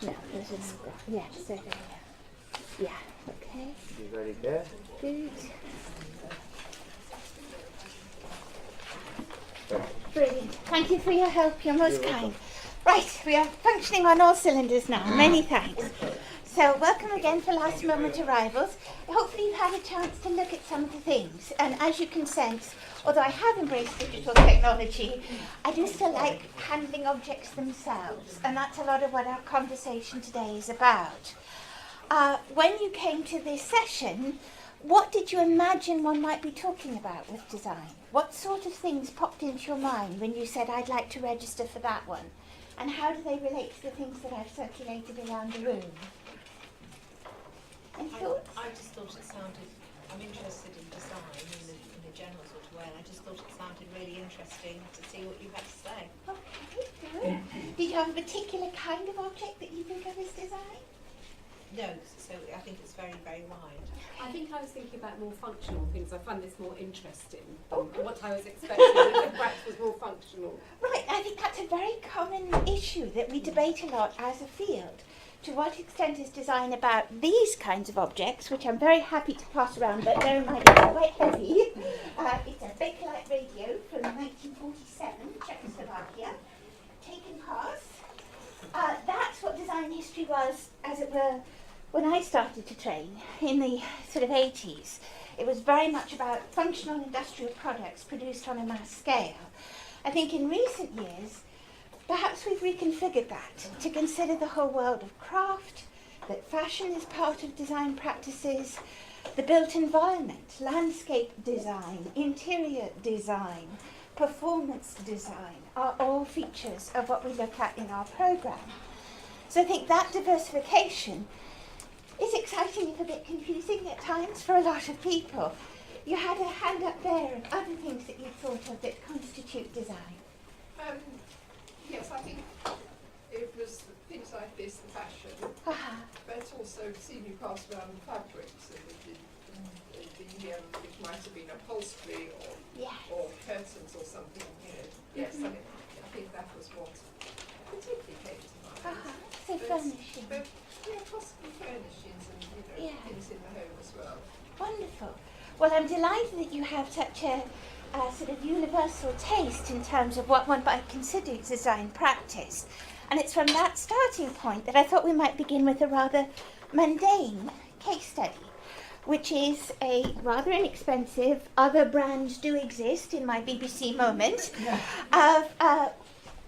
No, there's another. Yeah, so there we are. Yeah, okay. You ready there? Good. Brilliant. Thank you for your help. You're most kind. Right, we are functioning on all cylinders now. Many thanks. So, welcome again for last moment arrivals. Hopefully you've had a chance to look at some of the things. And as you can sense, although I have embraced digital technology, I do still like handling objects themselves. And that's a lot of what our conversation today is about. When you came to this session, what did you imagine one might be talking about with design? What sort of things popped into your mind when you said, I'd like to register for that one? And how do they relate to the things that I've circulated around the room? Any thoughts? I just thought it sounded, I'm interested in design in a general sort of way, and I just thought it sounded really interesting to see what you had to say. Okay, good. Did you have a particular kind of object that you think of as design? No, so I think it's very, very wide. I think I was thinking about more functional things. I find this more interesting than what I was expecting. The practice was more functional. Right, I think that's a very common issue that we debate a lot as a field. To what extent is design about these kinds of objects, which I'm very happy to pass around, but bear in mind it's quite heavy. It's a Bakelite radio from 1947, Czechoslovakia, taken past. That's what design history was, as it were, when I started to train in the sort of 80s. It was very much about functional industrial products produced on a mass scale. I think in recent years, perhaps we've reconfigured that to consider the whole world of craft, that fashion is part of design practices, the built environment, landscape design, interior design, performance design are all features of what we look at in our programme. So I think that diversification is exciting if a bit confusing at times for a lot of people. You had a hand up there of other things that you thought of that constitute design. Yes, I think it was things like this, the fashion, but also seeing you pass around the fabrics and which might have been upholstery or curtains or something. Yes, I think that was what particularly came to mind. So furnishing. But possibly furnishings and things in the home as well. Wonderful. Well, I'm delighted that you have such a sort of universal taste in terms of what one might consider design practice. And it's from that starting point that I thought we might begin with a rather mundane case study, which is a rather inexpensive, other brands do exist in my BBC moment, of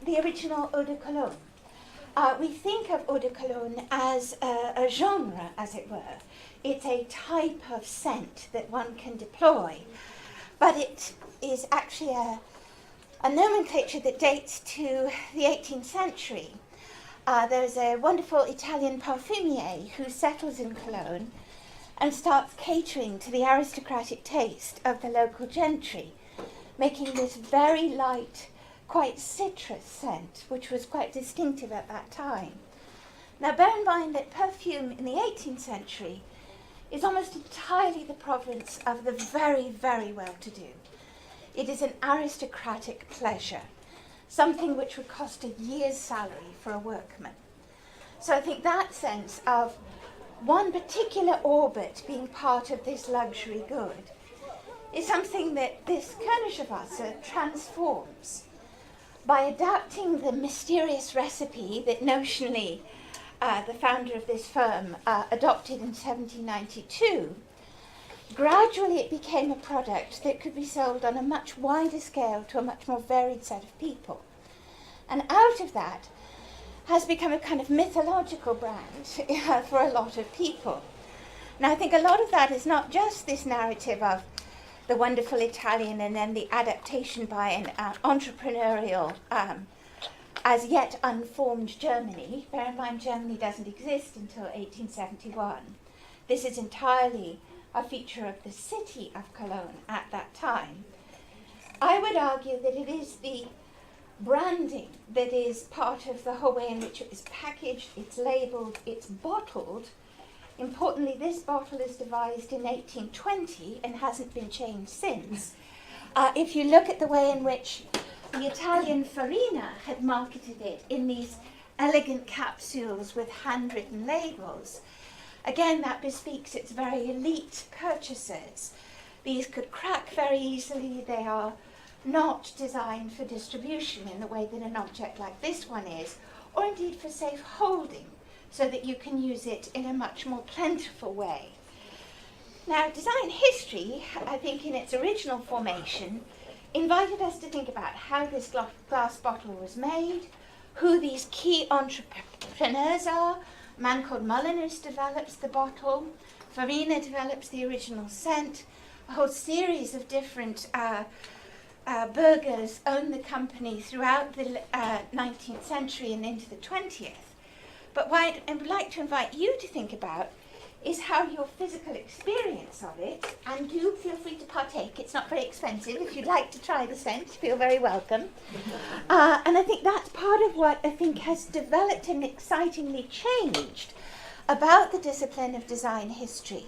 the original Eau de Cologne. We think of Eau de Cologne as a genre, as it were. It's a type of scent that one can deploy, but it is actually a nomenclature that dates to the 18th century. There's a wonderful Italian parfumier who settles in Cologne and starts catering to the aristocratic taste of the local gentry, making this very light, quite citrus scent, which was quite distinctive at that time. Now bear in mind that perfume in the 18th century is almost entirely the province of the very, very well-to-do. It is an aristocratic pleasure, something which would cost a year's salary for a workman. So I think that sense of one particular orbit being part of this luxury good is something that this Königswasser transforms by adapting the mysterious recipe that notionally the founder of this firm adopted in 1792. Gradually it became a product that could be sold on a much wider scale to a much more varied set of people. And out of that has become a kind of mythological brand for a lot of people. Now I think a lot of that is not just this narrative of the wonderful Italian and then the adaptation by an entrepreneurial, as yet unformed Germany. Bear in mind Germany doesn't exist until 1871. This is entirely a feature of the city of Cologne at that time. I would argue that it is the branding that is part of the whole way in which it is packaged, it's labelled, it's bottled. Importantly, this bottle is devised in 1820 and hasn't been changed since. If you look at the way in which the Italian Farina had marketed it in these elegant capsules with handwritten labels. Again, that bespeaks its very elite purchasers. These could crack very easily. They are not designed for distribution in the way that an object like this one is, or indeed for safe holding, so that you can use it in a much more plentiful way. Now, design history, I think in its original formation, invited us to think about how this glass bottle was made, who these key entrepreneurs are. A man called Moliners develops the bottle, Farina develops the original scent, a whole series of different burgers own the company throughout the 19th century and into the 20th. But what I would like to invite you to think about is how your physical experience of it, and do feel free to partake, it's not very expensive. If you'd like to try the scent, feel very welcome. And I think that's part of what I think has developed and excitingly changed about the discipline of design history.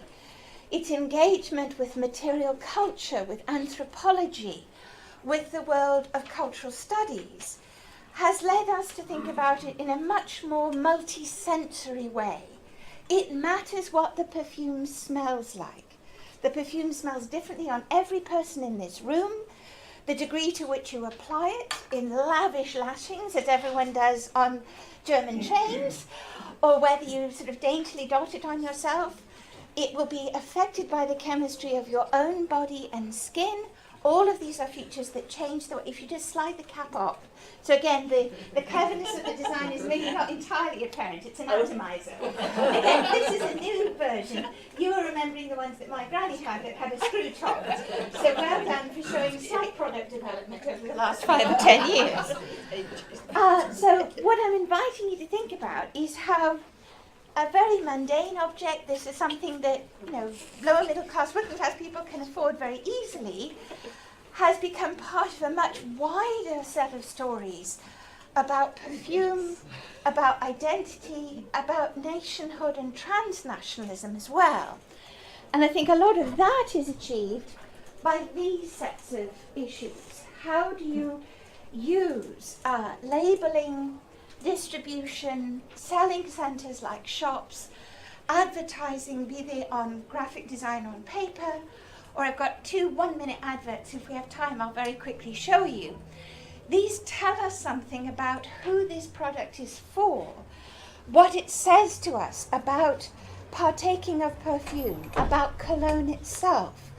Its engagement with material culture, with anthropology, with the world of cultural studies, has led us to think about it in a much more multi-sensory way. It matters what the perfume smells like. The perfume smells differently on every person in this room. The degree to which you apply it in lavish lashings, as everyone does on German trains, or whether you sort of daintily dot it on yourself, it will be affected by the chemistry of your own body and skin. All of these are features that change the way, if you just slide the cap off. So again, the cleverness of the design is maybe not entirely apparent, it's an atomizer. Again, this is a new version. You are remembering the ones that my granny had that had a screw top. So well done for showing slight product development over the last 5 or 10 years. So what I'm inviting you to think about is how a very mundane object, this is something that, lower middle class, working class people can afford very easily, has become part of a much wider set of stories about perfume, about identity, about nationhood and transnationalism as well. And I think a lot of that is achieved by these sets of issues. How do you use labelling, distribution, selling centres like shops, advertising, be they on graphic design on paper, or I've got 2 one-minute adverts. If we have time, I'll very quickly show you. These tell us something about who this product is for, what it says to us about partaking of perfume, about cologne itself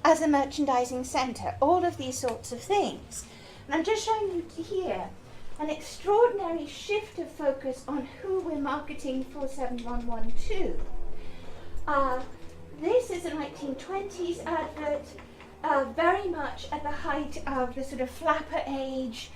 as a merchandising centre, all of these sorts of things. And I'm just showing you here an extraordinary shift of focus on who we're marketing for 7112. This is a 1920s advert, very much at the height of the sort of flapper age.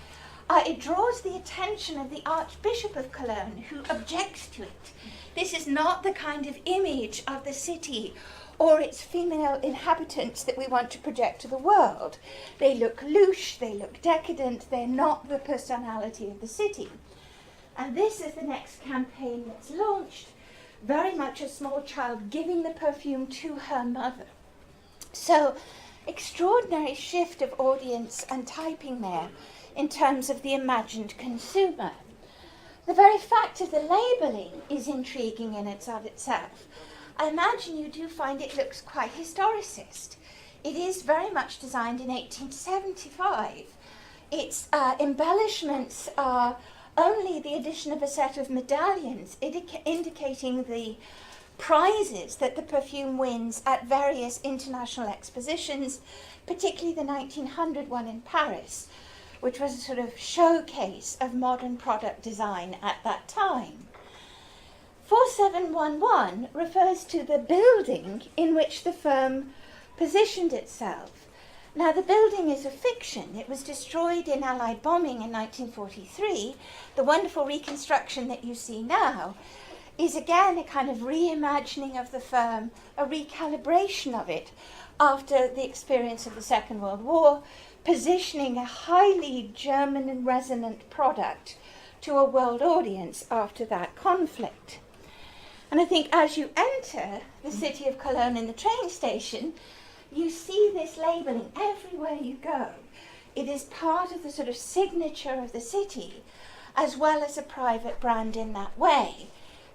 It draws the attention of the Archbishop of Cologne, who objects to it. This is not the kind of image of the city or its female inhabitants that we want to project to the world. They look louche, they look decadent, they're not the personality of the city. And this is the next campaign that's launched, very much a small child giving the perfume to her mother. So, extraordinary shift of audience and typing there in terms of the imagined consumer. The very fact of the labelling is intriguing in and of itself. I imagine you do find it looks quite historicist. It is very much designed in 1875. Its embellishments are only the addition of a set of medallions indicating the prizes that the perfume wins at various international expositions, particularly the 1900 one in Paris, which was a sort of showcase of modern product design at that time. 4711 refers to the building in which the firm positioned itself. Now, the building is a fiction. It was destroyed in Allied bombing in 1943. The wonderful reconstruction that you see now is again a kind of reimagining of the firm, a recalibration of it after the experience of the Second World War, positioning a highly German and resonant product to a world audience after that conflict. And I think as you enter the city of Cologne in the train station, you see this labelling everywhere you go. It is part of the sort of signature of the city. as well as a private brand in that way.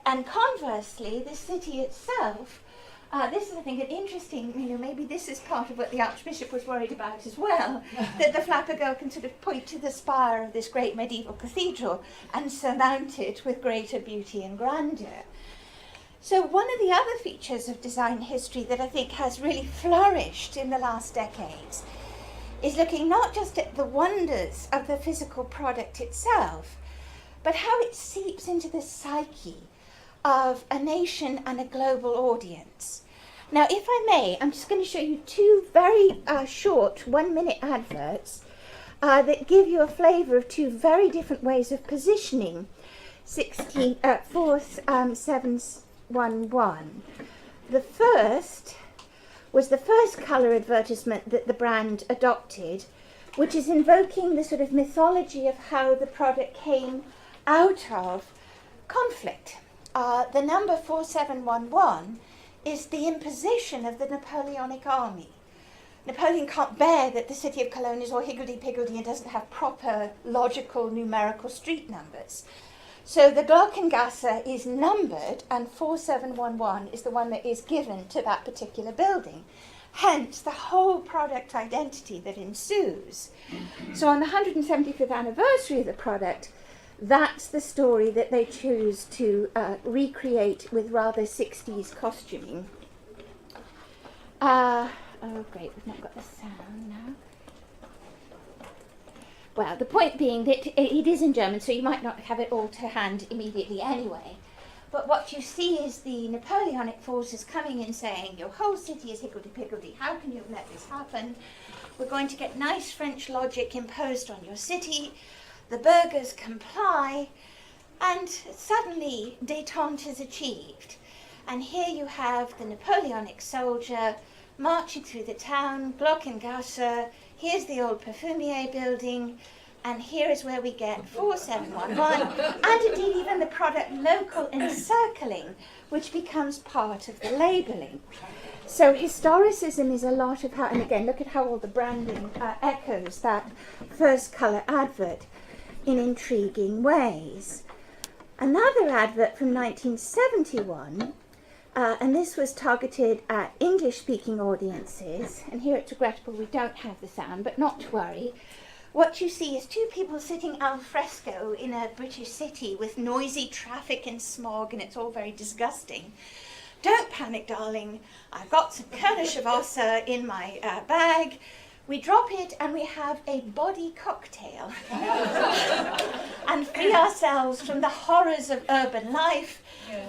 And conversely, the city itself, this is, I think, an interesting, maybe this is part of what the Archbishop was worried about as well, that the flapper girl can sort of point to the spire of this great medieval cathedral and surmount it with greater beauty and grandeur. So one of the other features of design history that I think has really flourished in the last decades is looking not just at the wonders of the physical product itself, but how it seeps into the psyche of a nation and a global audience. Now, if I may, I'm just going to show you two very short 1-minute adverts that give you a flavour of two very different ways of positioning 4711. The first was the first colour advertisement that the brand adopted, which is invoking the sort of mythology of how the product came out of conflict. The number 4711 is the imposition of the Napoleonic army. Napoleon can't bear that the city of Cologne is all higgledy-piggledy and doesn't have proper, logical, numerical street numbers. So the Glockengasse is numbered, and 4711 is the one that is given to that particular building. Hence, the whole product identity that ensues. So on the 175th anniversary of the product, that's the story that they choose to recreate with rather 60s costuming. Oh, great, we've not got the sound now. Well, the point being that it is in German, so you might not have it all to hand immediately anyway. But what you see is the Napoleonic forces coming in saying, your whole city is higgledy-piggledy, how can you let this happen? We're going to get nice French logic imposed on your city. The burghers comply, and suddenly détente is achieved. And here you have the Napoleonic soldier marching through the town, Glockengasse, here's the old Perfumier building, and here is where we get 4711, and indeed even the product local encircling, which becomes part of the labelling. So historicism is a lot of how, and again, look at how all the branding echoes that first colour advert in intriguing ways. Another advert from 1971, and this was targeted at English-speaking audiences, and here at Regrettable we don't have the sound, but not to worry. What you see is two people sitting al fresco in a British city with noisy traffic and smog, and it's all very disgusting. Don't panic, darling. I've got some Kernische in my bag. We drop it and we have a body cocktail and free ourselves from the horrors of urban life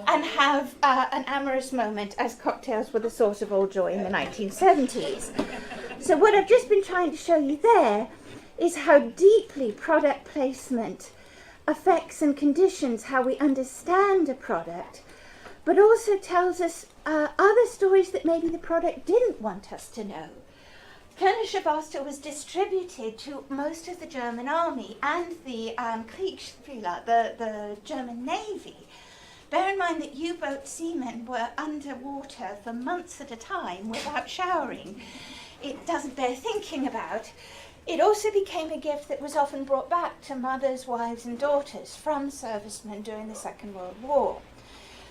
and have an amorous moment, as cocktails were the source of all joy in the 1970s. So what I've just been trying to show you there is how deeply product placement affects and conditions how we understand a product, but also tells us other stories that maybe the product didn't want us to know. Kernische was distributed to most of the German army and the Kriegsführer, the German navy. Bear in mind that U-boat seamen were underwater for months at a time without showering. It doesn't bear thinking about. It also became a gift that was often brought back to mothers, wives and daughters from servicemen during the Second World War.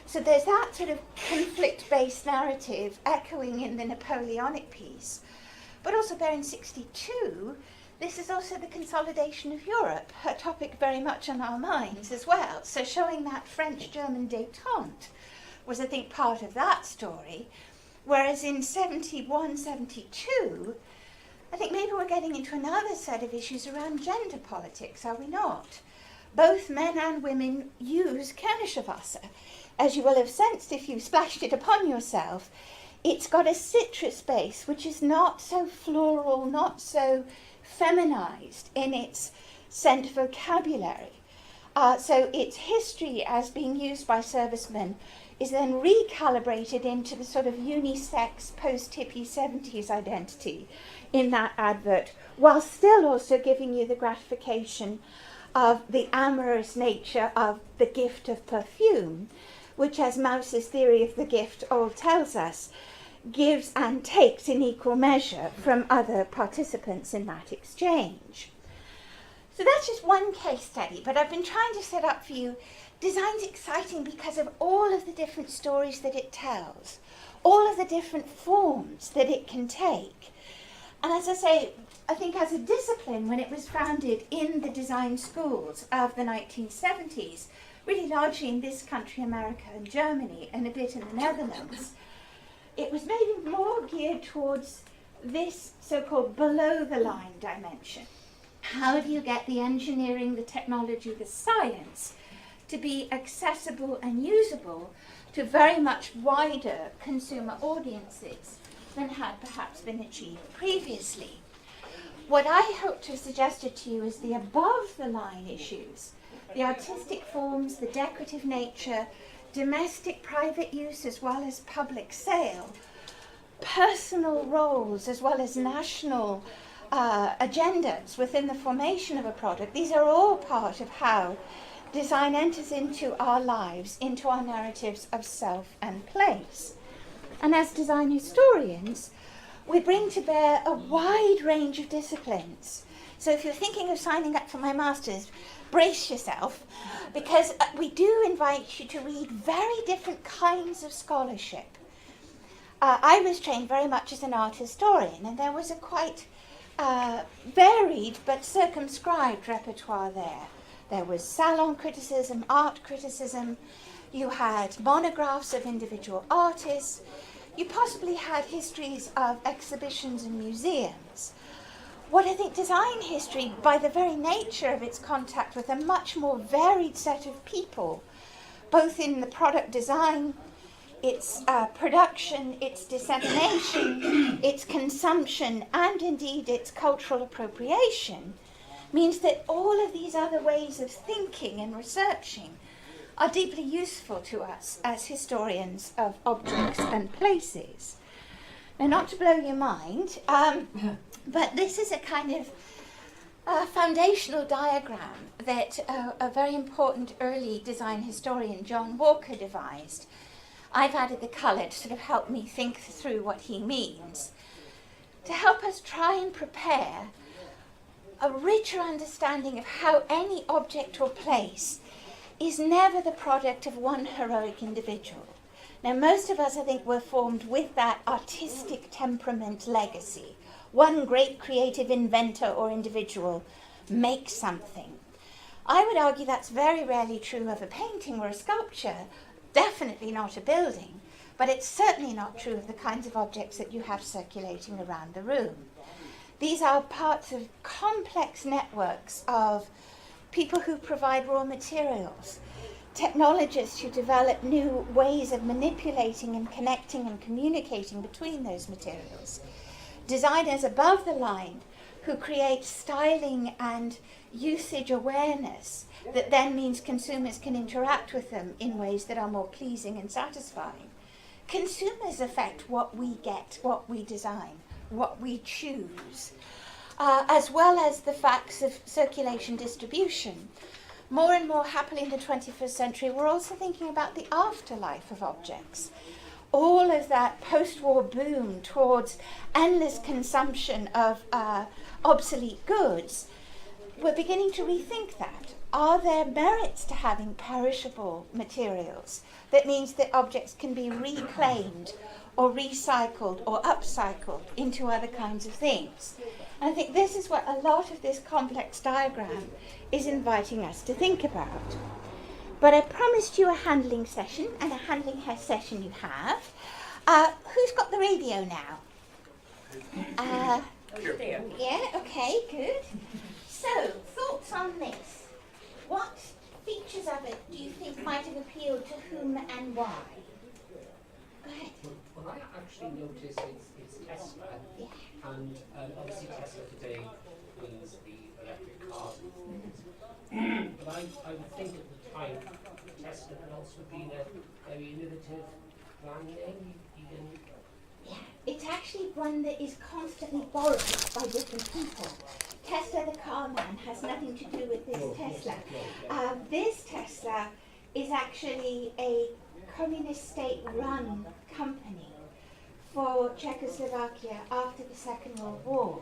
So there's that sort of conflict-based narrative echoing in the Napoleonic piece. But also bear in 62, this is also the consolidation of Europe, a topic very much on our minds as well. So showing that French-German détente was, I think, part of that story. Whereas in 71, 72, I think maybe we're getting into another set of issues around gender politics, are we not? Both men and women use Kernische. As you will have sensed if you splashed it upon yourself, it's got a citrus base, which is not so floral, not so feminized in its scent vocabulary. So its history as being used by servicemen is then recalibrated into the sort of unisex post-hippie 70s identity in that advert, while still also giving you the gratification of the amorous nature of the gift of perfume, which, as Mauss's theory of the gift old tells us, gives and takes in equal measure from other participants in that exchange. So that's just one case study, but I've been trying to set up for you. Design's exciting because of all of the different stories that it tells, all of the different forms that it can take. And as I say, I think as a discipline, when it was founded in the design schools of the 1970s, really largely in this country, America and Germany, and a bit in the Netherlands, it was maybe more geared towards this so-called below-the-line dimension. How do you get the engineering, the technology, the science to be accessible and usable to very much wider consumer audiences than had perhaps been achieved previously? What I hope to have suggested to you is the above-the-line issues, the artistic forms, the decorative nature, domestic private use as well as public sale, personal roles as well as national agendas within the formation of a product. These are all part of how design enters into our lives, into our narratives of self and place. And as design historians, we bring to bear a wide range of disciplines. So if you're thinking of signing up for my master's, brace yourself, because we do invite you to read very different kinds of scholarship. I was trained very much as an art historian, and there was a quite varied but circumscribed repertoire there. There was salon criticism, art criticism, you had monographs of individual artists, you possibly had histories of exhibitions and museums. What I think design history, by the very nature of its contact with a much more varied set of people, both in the product design, its production, its dissemination, its consumption, and indeed its cultural appropriation, means that all of these other ways of thinking and researching are deeply useful to us as historians of objects and places. Now, not to blow your mind, but this is a kind of foundational diagram that a very important early design historian, John Walker, devised. I've added the colour to sort of help me think through what he means, to help us try and prepare a richer understanding of how any object or place is never the product of one heroic individual. Now, most of us, I think, were formed with that artistic temperament legacy. One great creative inventor or individual makes something. I would argue that's very rarely true of a painting or a sculpture, definitely not a building, but it's certainly not true of the kinds of objects that you have circulating around the room. These are parts of complex networks of people who provide raw materials, technologists who develop new ways of manipulating and connecting and communicating between those materials, designers above the line who create styling and usage awareness that then means consumers can interact with them in ways that are more pleasing and satisfying. Consumers affect what we get, what we design, what we choose, as well as the facts of circulation distribution. More and more happily in the 21st century, we're also thinking about the afterlife of objects. All of that post-war boom towards endless consumption of obsolete goods, we're beginning to rethink that. Are there merits to having perishable materials? That means that objects can be reclaimed or recycled or upcycled into other kinds of things. And I think this is what a lot of this complex diagram is inviting us to think about. But I promised you a handling session, and a handling session you have. Who's got the radio now? Yeah, okay, good. So, thoughts on this? What features of it do you think might have appealed to whom and why? Go ahead. Well, I actually noticed it's Tesla, Yeah. and obviously Tesla today means the electric cars and things. But I would think at the time Tesla had also been a very innovative brand name. Yeah, it's actually one that is constantly borrowed by different people. Tesla the car man has nothing to do with this Tesla. This Tesla is actually a communist state-run company for Czechoslovakia after the Second World War.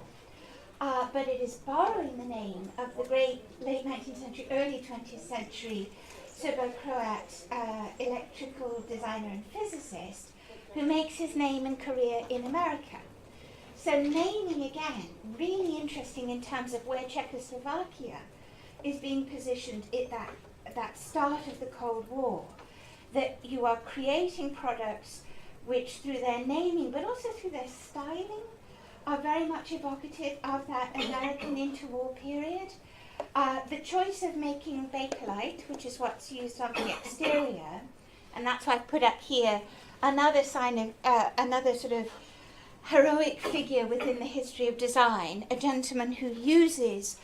but it is borrowing the name of the great late 19th century, early 20th century Serbo-Croat electrical designer and physicist who makes his name and career in America. So naming again, really interesting in terms of where Czechoslovakia is being positioned at that start of the Cold War, that you are creating products which through their naming but also through their styling are very much evocative of that American interwar period. The choice of making Bakelite, which is what's used on the exterior, and that's why I've put up here another sign of, another sort of heroic figure within the history of design, a gentleman who uses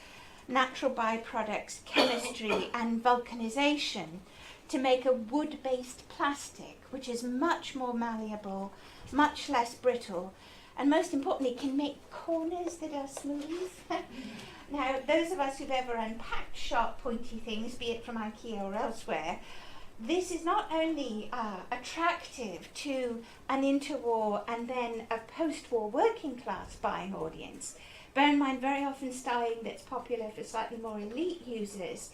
natural byproducts, chemistry and vulcanization to make a wood-based plastic, which is much more malleable, much less brittle, and most importantly can make corners that are smooth. Now, those of us who've ever unpacked sharp, pointy things, be it from IKEA or elsewhere, this is not only attractive to an interwar and then a post-war working class buying audience. Bear in mind, very often styling that's popular for slightly more elite users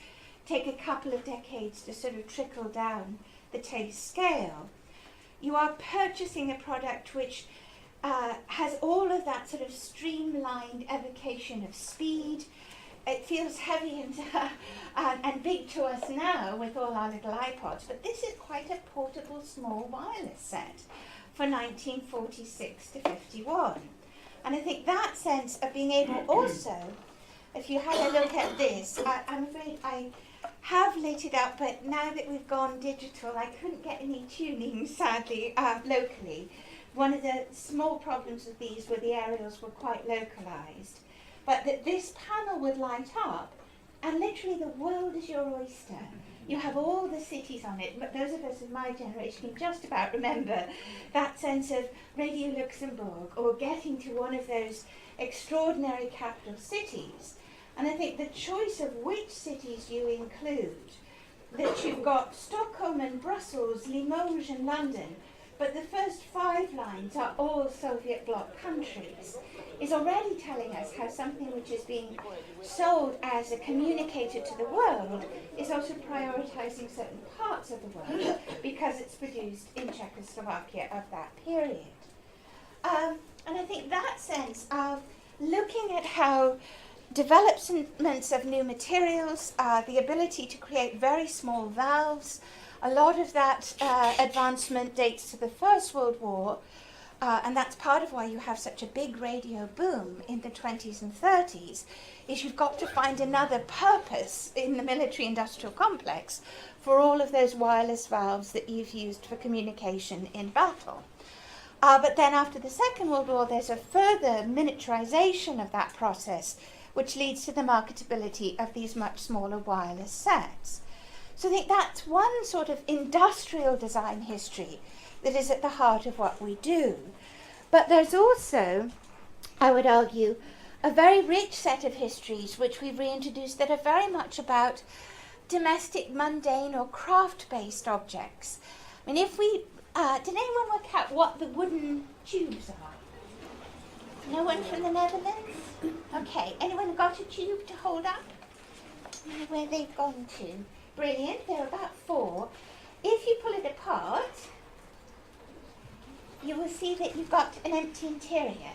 take a couple of decades to sort of trickle down the taste scale. You are purchasing a product which has all of that sort of streamlined evocation of speed. It feels heavy and big to us now with all our little iPods, but this is quite a portable small wireless set for 1946 to 51. And I think that sense of being able also, if you had a look at this, I'm afraid I have lit it up, but now that we've gone digital, I couldn't get any tuning, sadly, locally. One of the small problems with these were the aerials were quite localized, but that this panel would light up, and literally the world is your oyster. You have all the cities on it, but those of us of my generation can just about remember that sense of Radio Luxembourg or getting to one of those extraordinary capital cities. And I think the choice of which cities you include, that you've got Stockholm and Brussels, Limoges and London, but the first 5 lines are all Soviet bloc countries, is already telling us how something which is being sold as a communicator to the world is also prioritizing certain parts of the world because it's produced in Czechoslovakia of that period. And I think that sense of looking at how developments of new materials, the ability to create very small valves, a lot of that advancement dates to the First World War, and that's part of why you have such a big radio boom in the 20s and 30s, is you've got to find another purpose in the military-industrial complex for all of those wireless valves that you've used for communication in battle. But then after the Second World War, there's a further miniaturization of that process, which leads to the marketability of these much smaller wireless sets. So I think that's one sort of industrial design history that is at the heart of what we do. But there's also, I would argue, a very rich set of histories which we've reintroduced that are very much about domestic, mundane or craft-based objects. I mean, if we, did anyone work out what the wooden tubes are? No one from the Netherlands? Okay, anyone got a tube to hold up? I know where they've gone to. Brilliant, there are about 4. If you pull it apart, you will see that you've got an empty interior.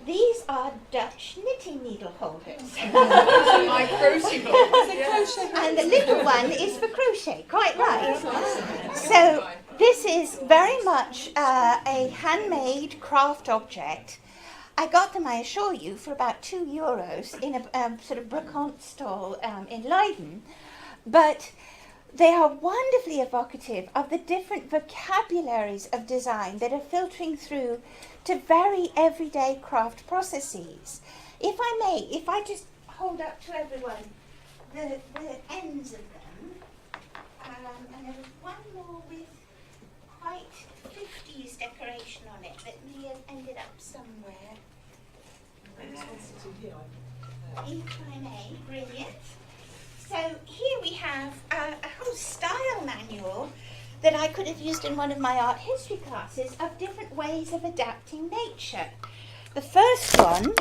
These are Dutch knitting needle holders. My crochet holders. And the little one is for crochet, quite right. So this is very much a handmade craft object. I got them, I assure you, for about €2 in a sort of brocante stall in Leiden. But they are wonderfully evocative of the different vocabularies of design that are filtering through to very everyday craft processes. If I may, if I just hold up to everyone the ends of them, and there was one more with quite 50s decoration on it that may have ended up somewhere. If I may, brilliant. So here we have a whole style manual that I could have used in one of my art history classes of different ways of adapting nature. The first one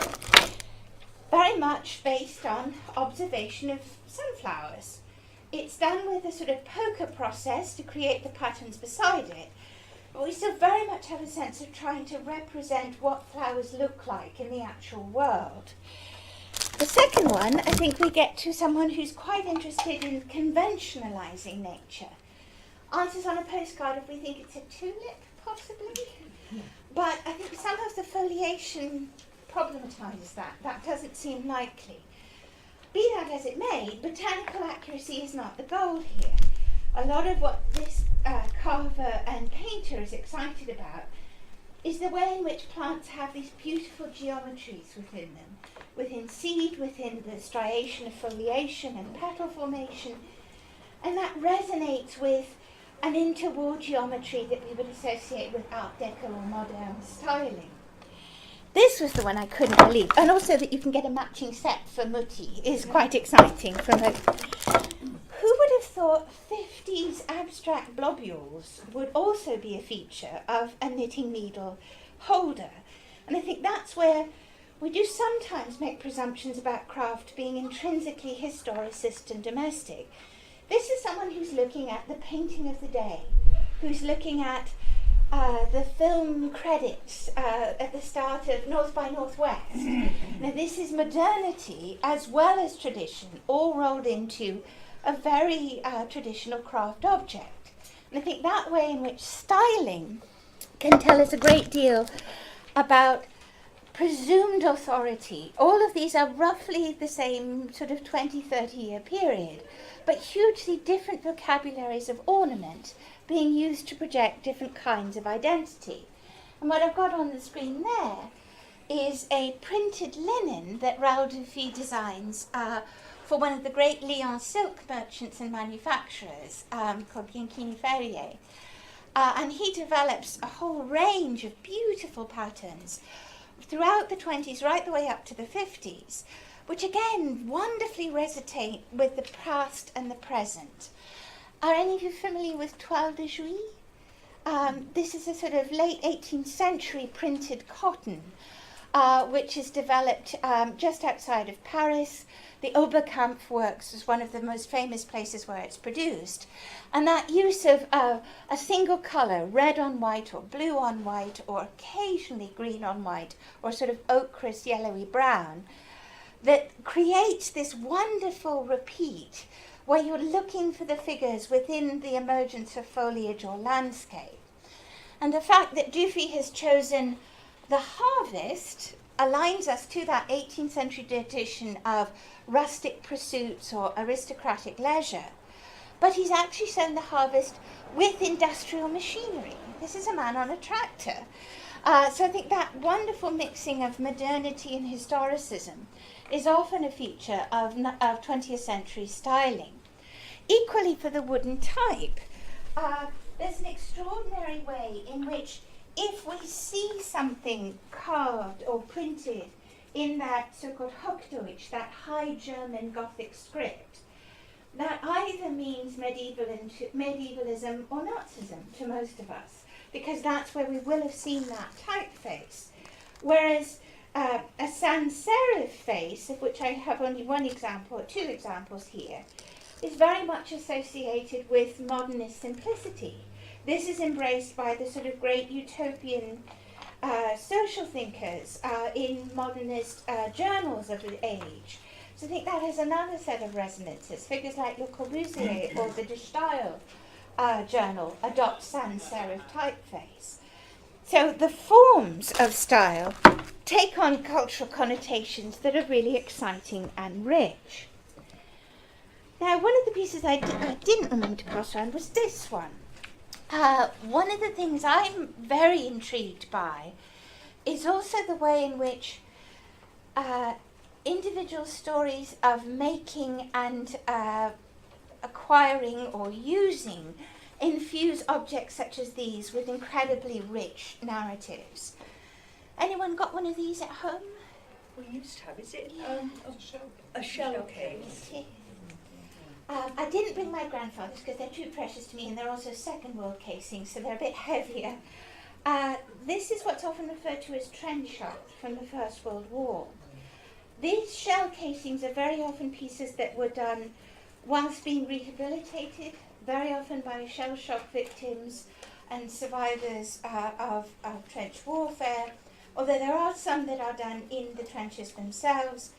very much based on observation of sunflowers. It's done with a sort of poker process to create the patterns beside it, but we still very much have a sense of trying to represent what flowers look like in the actual world. The second one, I think we get to someone who's quite interested in conventionalizing nature. Answers on a postcard if we think it's a tulip, possibly. But I think some of the foliation problematizes that. That doesn't seem likely. Be that as it may, botanical accuracy is not the goal here. A lot of what this carver and painter is excited about is the way in which plants have these beautiful geometries within them, within seed, within the striation of foliation and petal formation, and that resonates with an interwall geometry that we would associate with Art Deco or modern styling. This was the one I couldn't believe, and also that you can get a matching set for Mutti is quite exciting. Who would have thought 50s abstract blobules would also be a feature of a knitting needle holder? And I think that's where we do sometimes make presumptions about craft being intrinsically historicist and domestic. This is someone who's looking at the painting of the day, who's looking at the film credits at the start of North by Northwest. Now this is modernity as well as tradition, all rolled into a very traditional craft object. And I think that way in which styling can tell us a great deal about presumed authority. All of these are roughly the same sort of 20, 30-year period, but hugely different vocabularies of ornament being used to project different kinds of identity. And what I've got on the screen there is a printed linen that Raoul Dufy designs for one of the great Lyon silk merchants and manufacturers called Bianchini Ferrier. And he develops a whole range of beautiful patterns throughout the 20s right the way up to the 50s, which again wonderfully resonate with the past and the present. Are any of you familiar with toile de Jouy? This is a sort of late 18th century printed cotton, which is developed just outside of Paris. The Oberkampf works is one of the most famous places where it's produced. And that use of a single colour, red on white or blue on white or occasionally green on white or sort of ochreous yellowy brown, that creates this wonderful repeat where you're looking for the figures within the emergence of foliage or landscape. And the fact that Dufy has chosen the harvest aligns us to that 18th century tradition of rustic pursuits or aristocratic leisure. But he's actually sown the harvest with industrial machinery. This is a man on a tractor. So I think that wonderful mixing of modernity and historicism is often a feature of 20th century styling. Equally for the wooden type, there's an extraordinary way in which if we see something carved or printed in that so-called Hochdeutsch, that high German Gothic script, that either means medievalism or Nazism to most of us, because that's where we will have seen that typeface. Whereas a sans serif face, of which I have only one example, or two examples here, is very much associated with modernist simplicity. This is embraced by the sort of great utopian social thinkers in modernist journals of the age. So I think that has another set of resonances. Figures like Le Corbusier or the De Stijl journal adopt sans serif typeface. So the forms of style take on cultural connotations that are really exciting and rich. Now, one of the pieces I didn't remember to pass around was this one. One of the things I'm very intrigued by is also the way in which individual stories of making and acquiring or using infuse objects such as these with incredibly rich narratives. Anyone got one of these at home? We used to have, is it A a shell case? I didn't bring my grandfather's because they're too precious to me, and they're also Second World casings, so they're a bit heavier. This is what's often referred to as trench shot from the First World War. These shell casings are very often pieces that were done whilst being rehabilitated, very often by shell shock victims and survivors of trench warfare, although there are some that are done in the trenches themselves.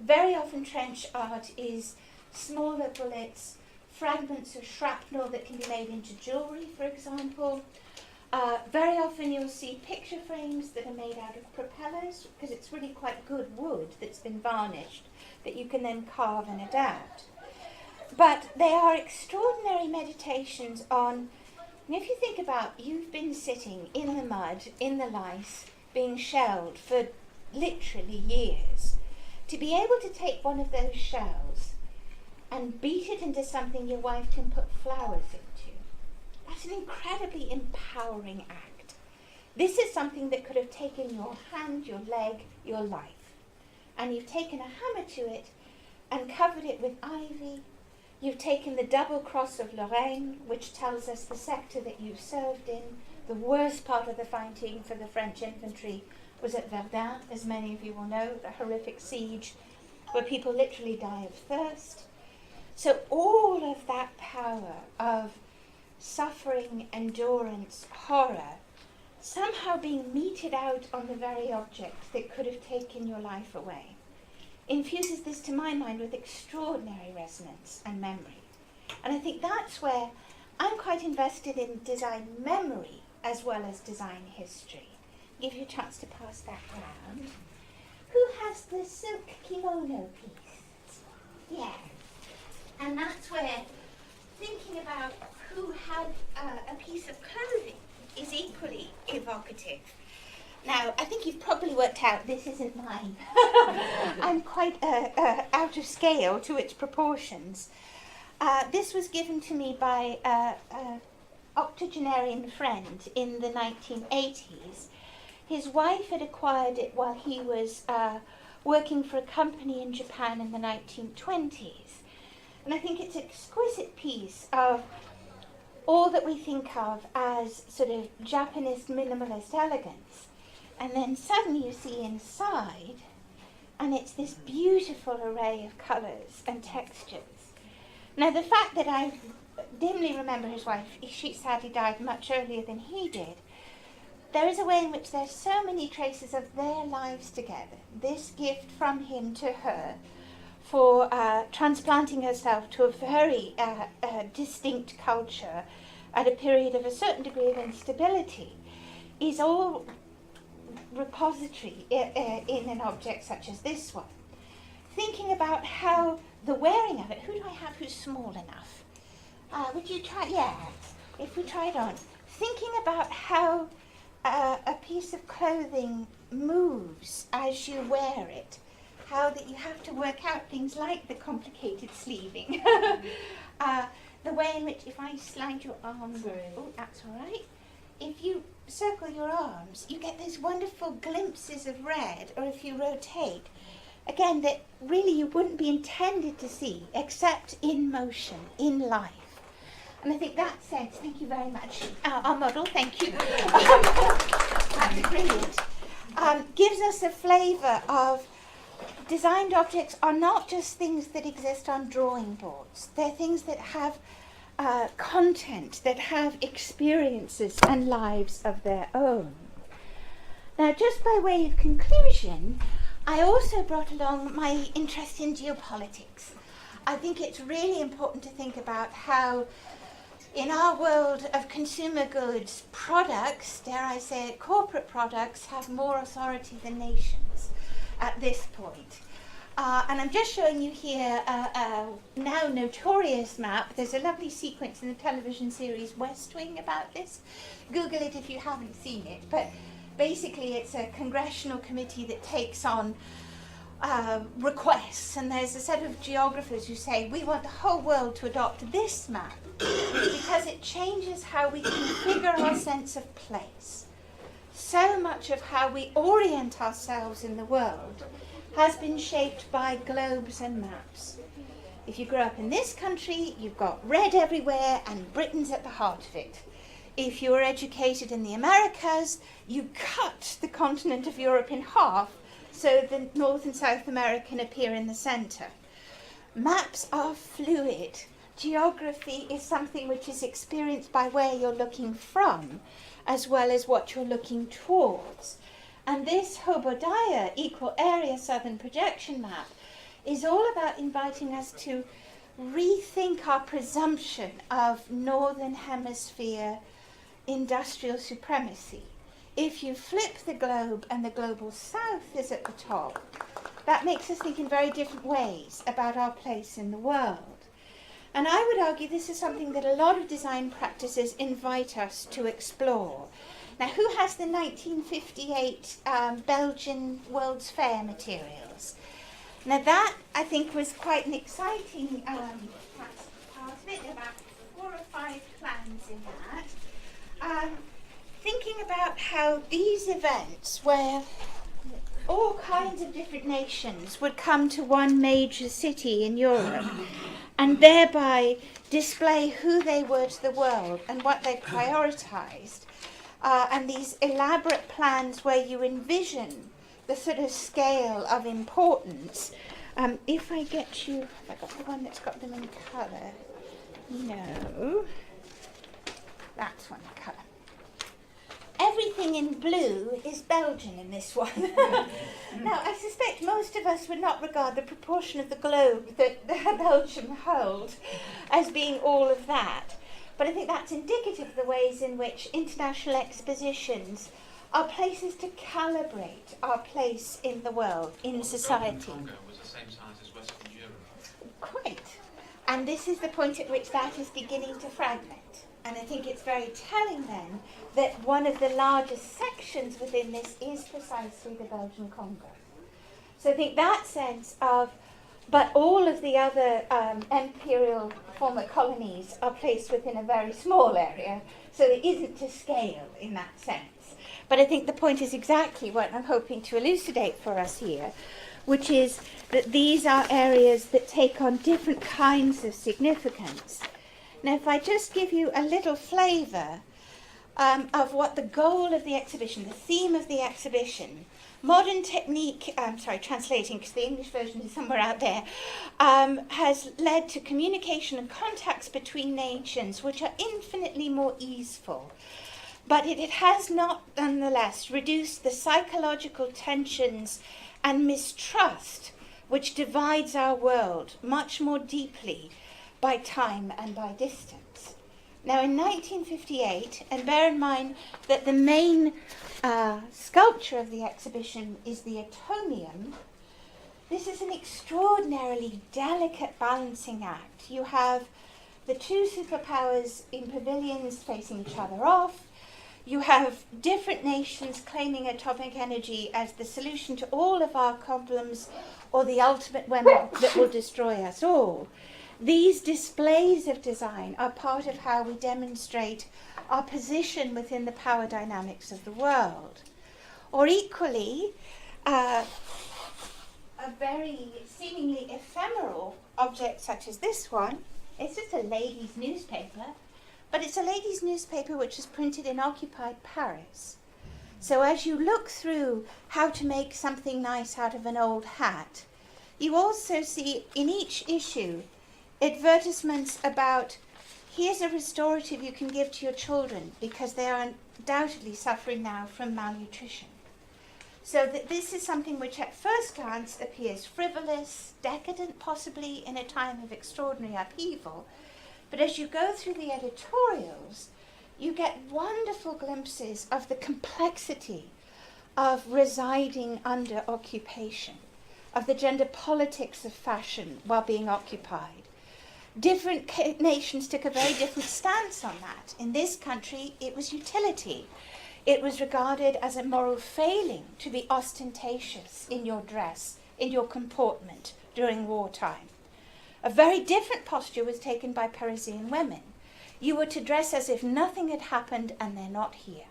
Very often trench art is smaller bullets, fragments of shrapnel that can be made into jewellery, for example. Very often you'll see picture frames that are made out of propellers, because it's really quite good wood that's been varnished that you can then carve and adapt. But they are extraordinary meditations on, and if you think about, you've been sitting in the mud, in the lice, being shelled for literally years. To be able to take one of those shells and beat it into something your wife can put flowers into, that's an incredibly empowering act. This is something that could have taken your hand, your leg, your life. And you've taken a hammer to it and covered it with ivy. You've taken the double cross of Lorraine, which tells us the sector that you served in. The worst part of the fighting for the French infantry was at Verdun, as many of you will know, the horrific siege where people literally die of thirst. So all of that power of suffering, endurance, horror, somehow being meted out on the very object that could have taken your life away, infuses this, to my mind, with extraordinary resonance and memory. And I think that's where I'm quite invested in design memory as well as design history. Give you a chance to pass that round. Who has the silk kimono piece? Yeah. And that's where thinking about who had a piece of clothing is equally evocative. Now, I think you've probably worked out this isn't mine. I'm quite out of scale to its proportions. This was given to me by an octogenarian friend in the 1980s. His wife had acquired it while he was working for a company in Japan in the 1920s. And I think it's an exquisite piece of all that we think of as sort of Japanese minimalist elegance. And then suddenly you see inside, and it's this beautiful array of colours and textures. Now, the fact that I dimly remember his wife, she sadly died much earlier than he did, there is a way in which there's so many traces of their lives together. This gift from him to her for transplanting herself to a very distinct culture at a period of a certain degree of instability is all repository in an object such as this one. Thinking about how the wearing of it, who do I have who's small enough? Would you try? Yeah, if we try it on. Thinking about how a piece of clothing moves as you wear it, how that you have to work out things like the complicated sleeving. The way in which, if I slide your arms, oh, that's all right. If you circle your arms, you get those wonderful glimpses of red, or if you rotate, again, that really you wouldn't be intended to see except in motion, in life. And I think that sense, thank you very much, our model, thank you. That's brilliant. Gives us a flavour of designed objects are not just things that exist on drawing boards. They're things that have content, that have experiences and lives of their own. Now, just by way of conclusion, I also brought along my interest in geopolitics. I think it's really important to think about how, in our world of consumer goods, products, dare I say it, corporate products, have more authority than nations at this point. And I'm just showing you here a now notorious map. There's a lovely sequence in the television series West Wing about this. Google it if you haven't seen it. But basically it's a congressional committee that takes on requests, and there's a set of geographers who say, we want the whole world to adopt this map because it changes how we configure our sense of place. So much of how we orient ourselves in the world has been shaped by globes and maps. If you grew up in this country, you've got red everywhere and Britain's at the heart of it. If you were educated in the Americas, you cut the continent of Europe in half so the North and South American appear in the centre. Maps are fluid. Geography is something which is experienced by where you're looking from, as well as what you're looking towards. And this Hobodiah equal area southern projection map is all about inviting us to rethink our presumption of northern hemisphere industrial supremacy. If you flip the globe and the global south is at the top, that makes us think in very different ways about our place in the world. And I would argue this is something that a lot of design practices invite us to explore. Now, who has the 1958 Belgian World's Fair materials? Now that, I think, was quite an exciting part of it. There are about 4 or 5 plans in that. Thinking about how these events, where all kinds of different nations would come to one major city in Europe and thereby display who they were to the world and what they prioritised, and these elaborate plans where you envision the sort of scale of importance. If I get you, have I got the one that's got them in colour? No. That's one colour. Everything in blue is Belgian in this one. Now, I suspect most of us would not regard the proportion of the globe that Belgium holds as being all of that. But I think that's indicative of the ways in which international expositions are places to calibrate our place in the world, in society. Congo was the same size as Western Europe. Quite. And this is the point at which that is beginning to fragment. And I think it's very telling then that one of the largest sections within this is precisely the Belgian Congo. So I think that sense of, but all of the other imperial former colonies are placed within a very small area, so it isn't to scale in that sense. But I think the point is exactly what I'm hoping to elucidate for us here, which is that these are areas that take on different kinds of significance. Now, if I just give you a little flavour of what the goal of the exhibition, the theme of the exhibition, modern technique, translating because the English version is somewhere out there, has led to communication and contacts between nations which are infinitely more easeful. But it has not, nonetheless, reduced the psychological tensions and mistrust which divides our world much more deeply by time and by distance. Now, in 1958, and bear in mind that the main sculpture of the exhibition is the atomium, this is an extraordinarily delicate balancing act. You have the two superpowers in pavilions facing each other off. You have different nations claiming atomic energy as the solution to all of our problems, or the ultimate weapon that will destroy us all. These displays of design are part of how we demonstrate our position within the power dynamics of the world. Or equally, a very seemingly ephemeral object such as this one, it's just a ladies' newspaper, but it's a ladies' newspaper which is printed in occupied Paris. So as you look through how to make something nice out of an old hat, you also see in each issue advertisements about, here's a restorative you can give to your children because they are undoubtedly suffering now from malnutrition. So that this is something which at first glance appears frivolous, decadent possibly in a time of extraordinary upheaval, but as you go through the editorials, you get wonderful glimpses of the complexity of residing under occupation, of the gender politics of fashion while being occupied. Different nations took a very different stance on that. In this country, it was utility. It was regarded as a moral failing to be ostentatious in your dress, in your comportment during wartime. A very different posture was taken by Parisian women. You were to dress as if nothing had happened and they're not here.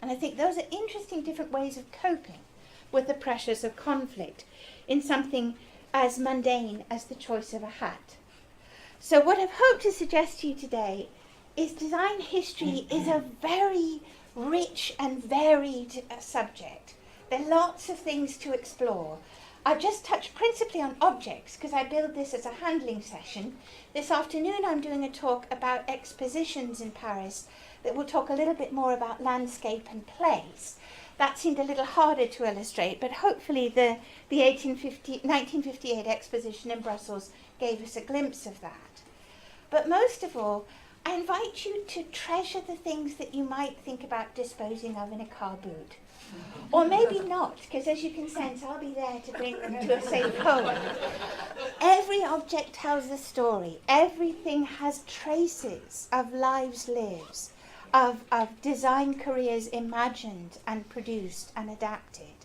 And I think those are interesting different ways of coping with the pressures of conflict in something as mundane as the choice of a hat. So what I've hoped to suggest to you today is design history is a very rich and varied subject. There are lots of things to explore. I've just touched principally on objects because I build this as a handling session. This afternoon I'm doing a talk about expositions in Paris that will talk a little bit more about landscape and place. That seemed a little harder to illustrate, but hopefully the 1958 exposition in Brussels gave us a glimpse of that. But most of all, I invite you to treasure the things that you might think about disposing of in a car boot. Or maybe not, because as you can sense, I'll be there to bring them to a safe home. Every object tells a story. Everything has traces of lives lived, of design careers imagined and produced and adapted.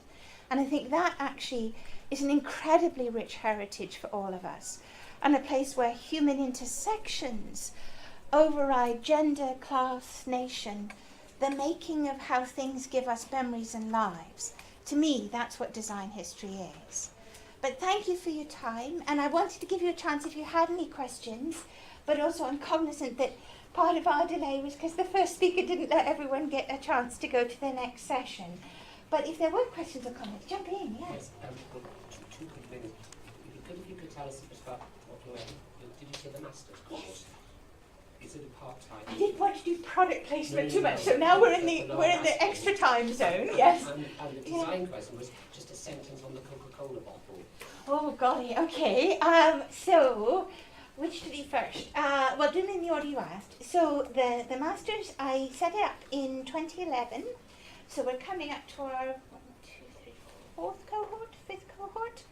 And I think that actually is an incredibly rich heritage for all of us, and a place where human intersections override gender, class, nation, the making of how things give us memories and lives. To me, that's what design history is. But thank you for your time, and I wanted to give you a chance if you had any questions, but also I'm cognizant that part of our delay was because the first speaker didn't let everyone get a chance to go to their next session. But if there were questions or comments, jump in, yes. Well, two quick things. If you could tell us a bit about what you went. Did you say the master's course? Yes. Is it a part-time? I didn't want to do product placement No, too no, much, no. so now we're in No, the extra time zone, yes. And the design question was just a sentence on the Coca-Cola bottle. Oh golly, okay. So, which to do first? Well, doing in the order you asked. So the masters, I set it up in 2011. So we're coming up to our 5th cohort.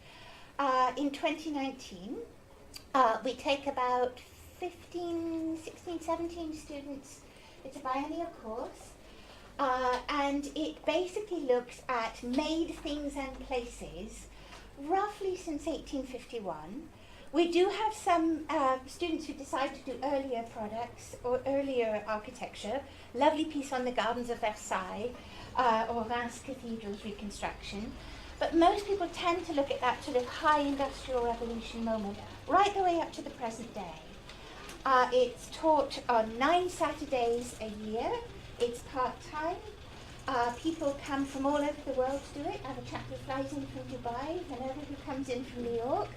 In 2019, we take about 15, 16, 17 students. It's a biennial course. And it basically looks at made things and places roughly since 1851. We do have some students who decide to do earlier products or earlier architecture. Lovely piece on the gardens of Versailles or Reims Cathedral's reconstruction. But most people tend to look at that sort of high industrial revolution moment right the way up to the present day. It's taught on 9 Saturdays a year. It's part-time. People come from all over the world to do it. I have a chap who flies in from Dubai, another who comes in from New York,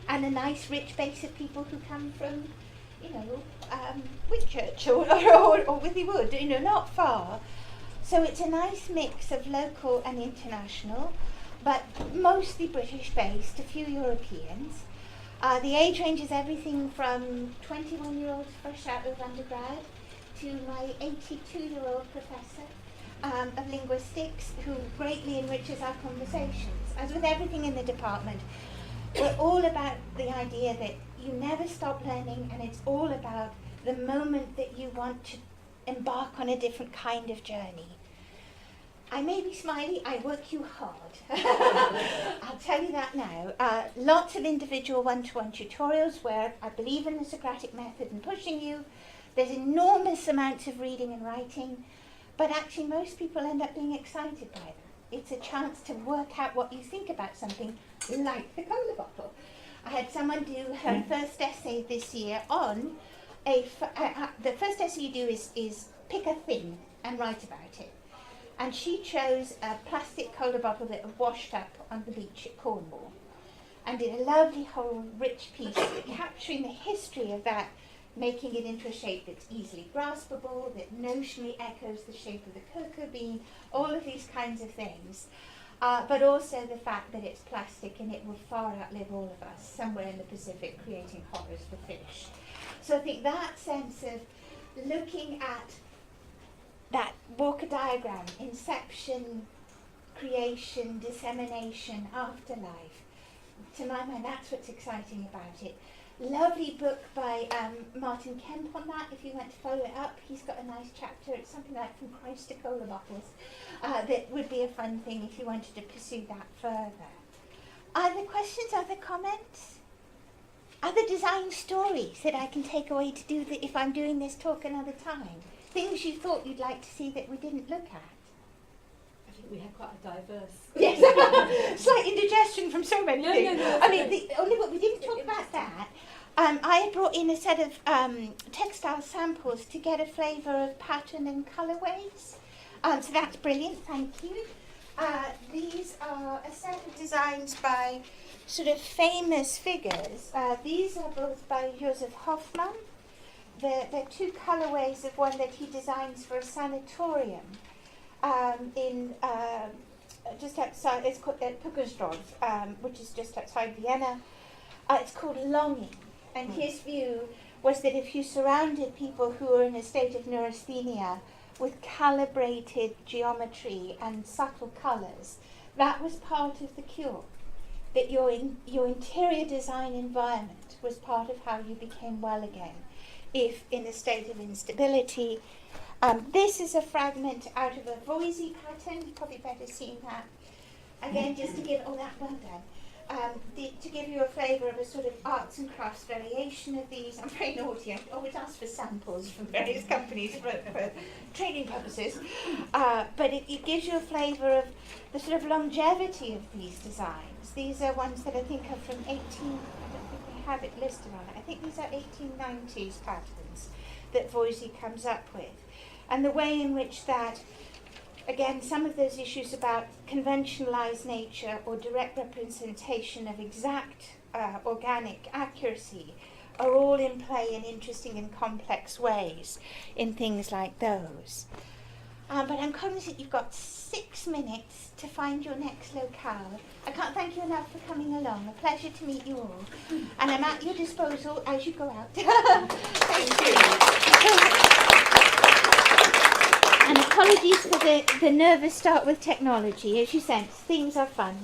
and a nice rich base of people who come from, Whitchurch or Withywood, not far. So it's a nice mix of local and international, but mostly British-based, a few Europeans. The age range is everything from 21-year-olds fresh out of undergrad to my 82-year-old professor of linguistics who greatly enriches our conversations. As with everything in the department, we're all about the idea that you never stop learning, and it's all about the moment that you want to embark on a different kind of journey. I may be smiley, I work you hard. I'll tell you that now. Lots of individual one-to-one tutorials where I believe in the Socratic method and pushing you. There's enormous amounts of reading and writing, but actually most people end up being excited by them. It's a chance to work out what you think about something like the cola bottle. I had someone do her first essay this year on the first essay you do is pick a thing and write about it. And she chose a plastic cola bottle that had washed up on the beach at Cornwall and did a lovely whole rich piece capturing the history of that, making it into a shape that's easily graspable, that notionally echoes the shape of the cocoa bean, all of these kinds of things. But also the fact that it's plastic and it will far outlive all of us somewhere in the Pacific, creating horrors for fish. So I think that sense of looking at that Walker diagram, inception, creation, dissemination, afterlife, to my mind, that's what's exciting about it. Lovely book by Martin Kemp on that, if you want to follow it up. He's got a nice chapter. It's something like From Christ to Cola Bottles. That would be a fun thing if you wanted to pursue that further. Other questions, other comments? Other design stories that I can take away to do if I'm doing this talk another time? Things you thought you'd like to see that we didn't look at? I think we had quite a diverse... Yes, slight indigestion from so many things. No, I mean, we didn't talk about that. I had brought in a set of textile samples to get a flavour of pattern and colourways. So that's brilliant, thank you. These are a set of designs by sort of famous figures. These are both by Joseph Hoffmann. They're two colorways of one that he designs for a sanatorium in just outside, it's called Puckensdorf, which is just outside Vienna. It's called Longing, and his view was that if you surrounded people who were in a state of neurasthenia with calibrated geometry and subtle colours, that was part of the cure. That your interior design environment was part of how you became well again, if in a state of instability. This is a fragment out of a Voisey pattern. You've probably better seen that. Again, just to give, well done. To give you a flavour of a sort of arts and crafts variation of these. I'm very naughty. I always ask for samples from various companies for training purposes. But it gives you a flavour of the sort of longevity of these designs. These are ones that I think are from I don't think we have it listed on it. I think these are 1890s patterns that Voisey comes up with. And the way in which that, again, some of those issues about conventionalized nature or direct representation of exact organic accuracy are all in play in interesting and complex ways in things like those. But I'm cognizant you've got 6 minutes to find your next locale. I can't thank you enough for coming along. A pleasure to meet you all. And I'm at your disposal as you go out. Thank you. And apologies for the nervous start with technology. As you sense, things are fun.